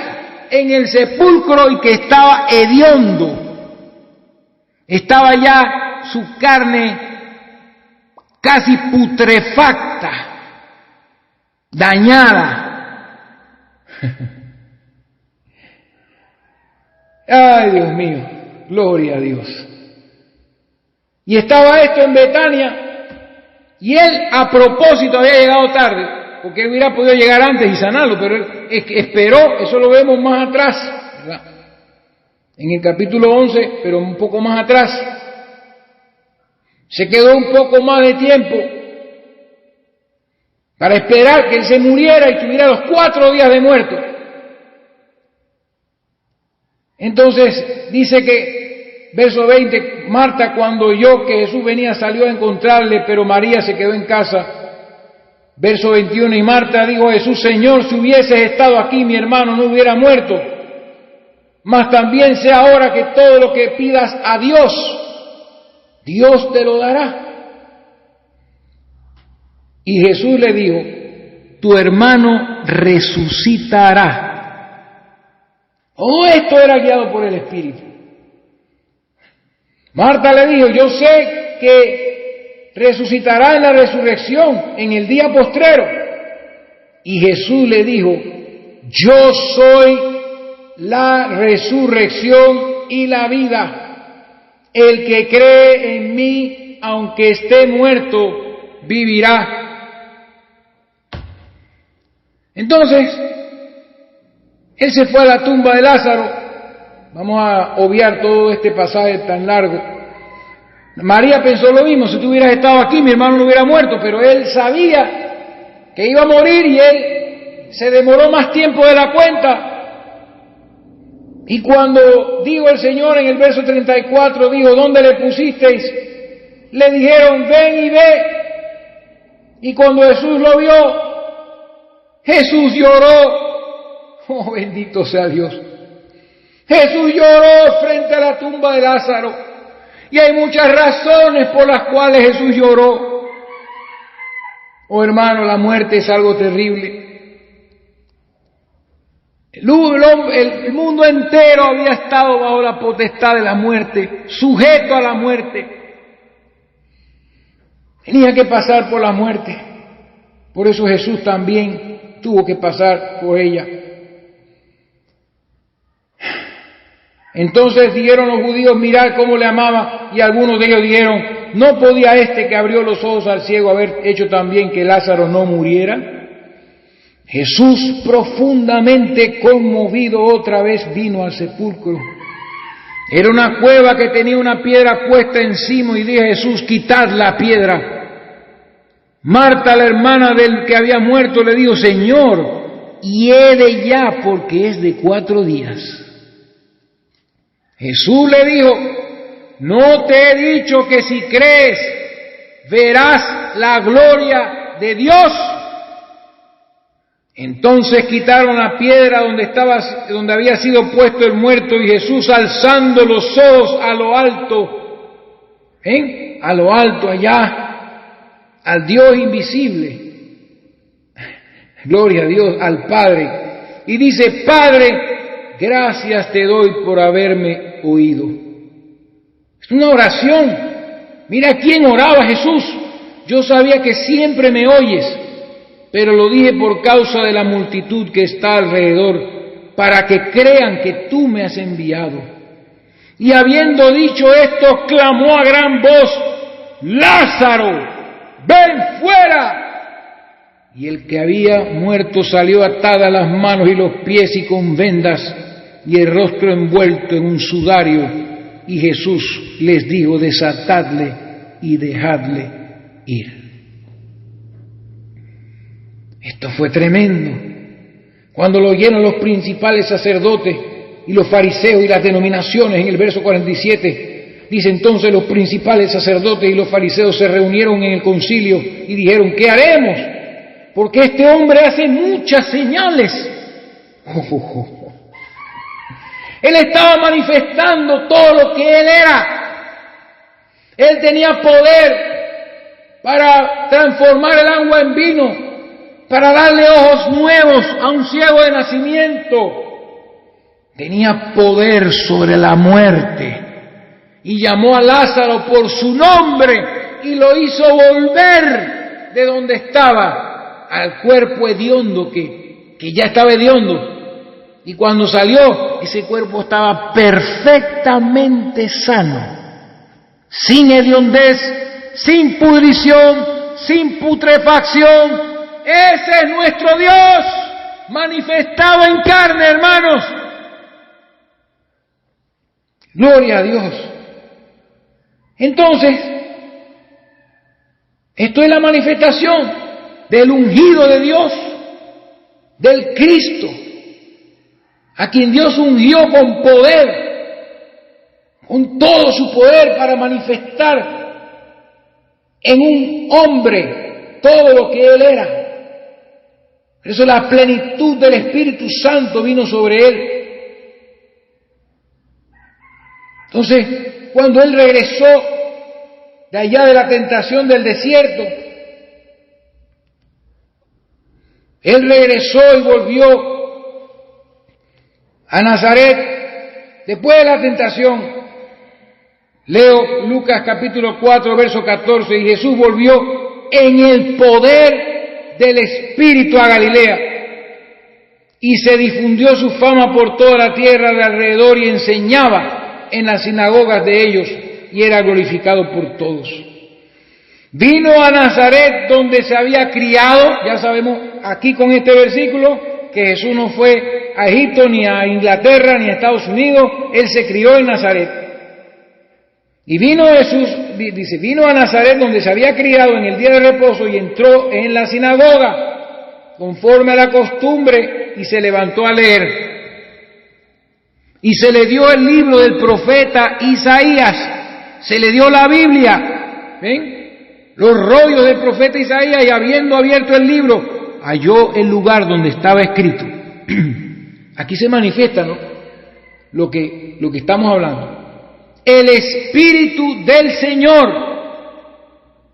A: en el sepulcro y que estaba hediondo. Estaba ya su carne casi putrefacta, dañada. Ay, Dios mío, gloria a Dios. Y estaba esto en Betania, y él a propósito había llegado tarde, porque él hubiera podido llegar antes y sanarlo, pero él esperó, eso lo vemos más atrás, ¿verdad? En el capítulo 11, pero un poco más atrás. Se quedó un poco más de tiempo para esperar que él se muriera y tuviera los 4 días de muerto. Entonces dice que, verso 20, Marta cuando oyó que Jesús venía salió a encontrarle, pero María se quedó en casa Verso 21, y Marta dijo a Jesús, Señor, si hubieses estado aquí, mi hermano no hubiera muerto. Mas también sé ahora que todo lo que pidas a Dios, Dios te lo dará. Y Jesús le dijo, tu hermano resucitará. Todo esto era guiado por el Espíritu. Marta le dijo, yo sé que resucitará en la resurrección, en el día postrero. Y Jesús le dijo, yo soy la resurrección y la vida. El que cree en mí, aunque esté muerto, vivirá. Entonces, él se fue a la tumba de Lázaro. Vamos a obviar todo este pasaje tan largo. María pensó lo mismo, si tú hubieras estado aquí, mi hermano no hubiera muerto, pero él sabía que iba a morir y él se demoró más tiempo de la cuenta. Y cuando dijo el Señor en el verso 34, dijo, ¿dónde le pusisteis? Le dijeron, ven y ve. Y cuando Jesús lo vio, Jesús lloró. Oh, bendito sea Dios. Jesús lloró frente a la tumba de Lázaro. Y hay muchas razones por las cuales Jesús lloró. Oh, hermano, la muerte es algo terrible. El mundo entero había estado bajo la potestad de la muerte, sujeto a la muerte. Tenía que pasar por la muerte. Por eso Jesús también tuvo que pasar por ella. Entonces dijeron los judíos, mirad cómo le amaba, y algunos de ellos dijeron, ¿no podía este que abrió los ojos al ciego haber hecho también que Lázaro no muriera? Jesús, profundamente conmovido, otra vez vino al sepulcro. Era una cueva que tenía una piedra puesta encima, y dijo Jesús, quitad la piedra. Marta, la hermana del que había muerto, le dijo, Señor, hiede ya, porque es de 4 días. Jesús le dijo, ¿no te he dicho que si crees verás la gloria de Dios? Entonces quitaron la piedra donde había sido puesto el muerto, y Jesús, alzando los ojos a lo alto allá, al Dios invisible, gloria a Dios, al Padre, y dice, Padre, gracias te doy por haberme oído. Es una oración. Mira quién oraba Jesús. Yo sabía que siempre me oyes, pero lo dije por causa de la multitud que está alrededor, para que crean que tú me has enviado. Y habiendo dicho esto, clamó a gran voz, Lázaro, ven fuera. Y el que había muerto salió atada las manos y los pies y con vendas, y el rostro envuelto en un sudario. Y Jesús les dijo, desatadle y dejadle ir. Esto fue tremendo. Cuando lo oyeron los principales sacerdotes y los fariseos y las denominaciones, en el verso 47, dice, entonces los principales sacerdotes y los fariseos se reunieron en el concilio y dijeron, ¿qué haremos? Porque este hombre hace muchas señales. Él estaba manifestando todo lo que él era. Él tenía poder para transformar el agua en vino, para darle ojos nuevos a un ciego de nacimiento. Tenía poder sobre la muerte. Y llamó a Lázaro por su nombre y lo hizo volver de donde estaba al cuerpo hediondo que ya estaba hediondo. Y cuando salió, ese cuerpo estaba perfectamente sano, sin hediondez, sin pudrición, sin putrefacción. Ese es nuestro Dios, manifestado en carne, hermanos. Gloria a Dios. Entonces, esto es la manifestación del ungido de Dios, del Cristo, a quien Dios ungió con poder, con todo su poder para manifestar en un hombre todo lo que él era. Por eso la plenitud del Espíritu Santo vino sobre él. Entonces, cuando él regresó de allá de la tentación del desierto, él regresó y volvió a Nazaret después de la tentación. Leo Lucas capítulo 4, verso 14, y Jesús volvió en el poder del Espíritu a Galilea, y se difundió su fama por toda la tierra de alrededor, y enseñaba en las sinagogas de ellos, y era glorificado por todos. Vino a Nazaret, donde se había criado. Ya sabemos aquí con este versículo que Jesús no fue a Egipto, ni a Inglaterra, ni a Estados Unidos. Él se crió en Nazaret. Y vino Jesús, dice, vino a Nazaret, donde se había criado, en el día de reposo, y entró en la sinagoga, conforme a la costumbre, y se levantó a leer. Y se le dio el libro del profeta Isaías, se le dio la Biblia, ¿ven? Los rollos del profeta Isaías, y habiendo abierto el libro, halló el lugar donde estaba escrito. Aquí se manifiesta, ¿no?, lo que estamos hablando. El Espíritu del Señor.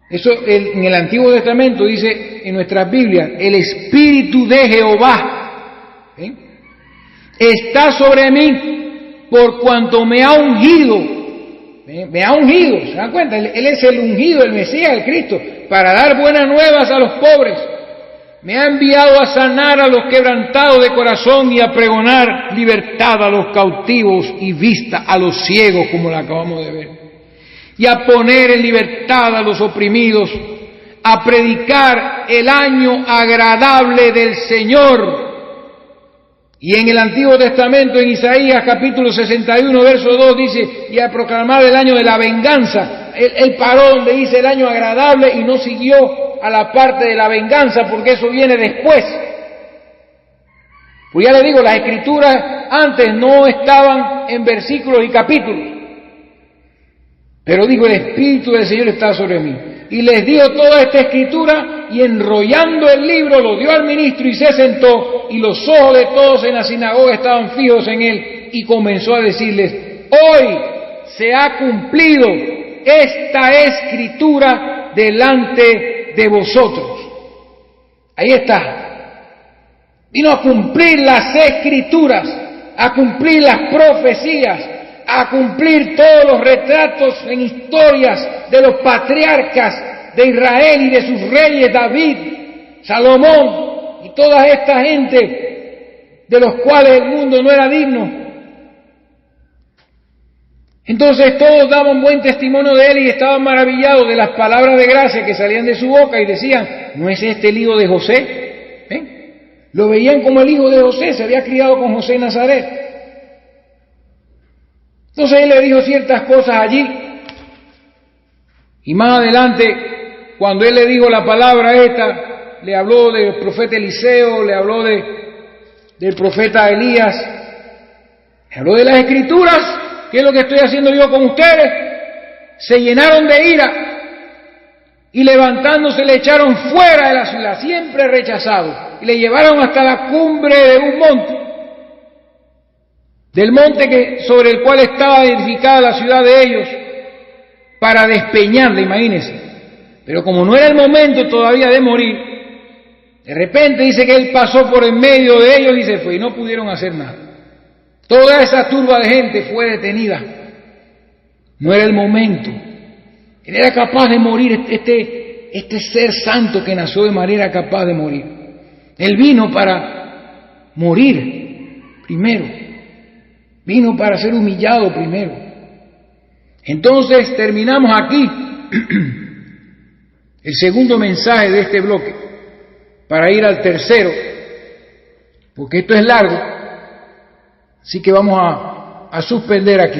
A: Eso en el Antiguo Testamento dice en nuestras Biblias, el Espíritu de Jehová, ¿ven?, está sobre mí, por cuanto me ha ungido. ¿Ven? Me ha ungido, ¿se dan cuenta? Él es el ungido, el Mesías, el Cristo, para dar buenas nuevas a los pobres. Me ha enviado a sanar a los quebrantados de corazón, y a pregonar libertad a los cautivos y vista a los ciegos, como lo acabamos de ver, y a poner en libertad a los oprimidos, a predicar el año agradable del Señor. Y en el Antiguo Testamento, en Isaías capítulo 61, verso 2, dice, y a proclamar el año de la venganza. Él paró donde dice el año agradable y no siguió a la parte de la venganza, porque eso viene después. Pues ya le digo, las escrituras antes no estaban en versículos y capítulos. Pero digo, el Espíritu del Señor está sobre mí. Y les dio toda esta escritura, y enrollando el libro lo dio al ministro, y se sentó, y los ojos de todos en la sinagoga estaban fijos en él, y comenzó a decirles, hoy se ha cumplido esta escritura delante de vosotros. Ahí está. Vino a cumplir las escrituras, a cumplir las profecías, a cumplir todos los retratos en historias de los patriarcas de Israel y de sus reyes, David, Salomón y toda esta gente de los cuales el mundo no era digno. Entonces todos daban buen testimonio de él, y estaban maravillados de las palabras de gracia que salían de su boca, y decían, ¿no es este el hijo de José? ¿Ven? Lo veían como el hijo de José, se había criado con José en Nazaret. Entonces él le dijo ciertas cosas allí, y más adelante, cuando él le dijo la palabra esta, le habló del profeta Eliseo, le habló del profeta Elías, le habló de las escrituras. ¿Qué es lo que estoy haciendo yo con ustedes? Se llenaron de ira, y levantándose le echaron fuera de la ciudad, siempre rechazado, y le llevaron hasta la cumbre de un monte, del monte sobre el cual estaba edificada la ciudad de ellos, para despeñarla, imagínense. Pero como no era el momento todavía de morir, de repente dice que él pasó por en medio de ellos y se fue, y no pudieron hacer nada. Toda esa turba de gente fue detenida. No era el momento. Él era capaz de morir, este ser santo que nació de María era capaz de morir. Él vino para morir primero. Vino para ser humillado primero. Entonces terminamos aquí el segundo mensaje de este bloque, para ir al tercero, porque esto es largo. Así que vamos a suspender aquí.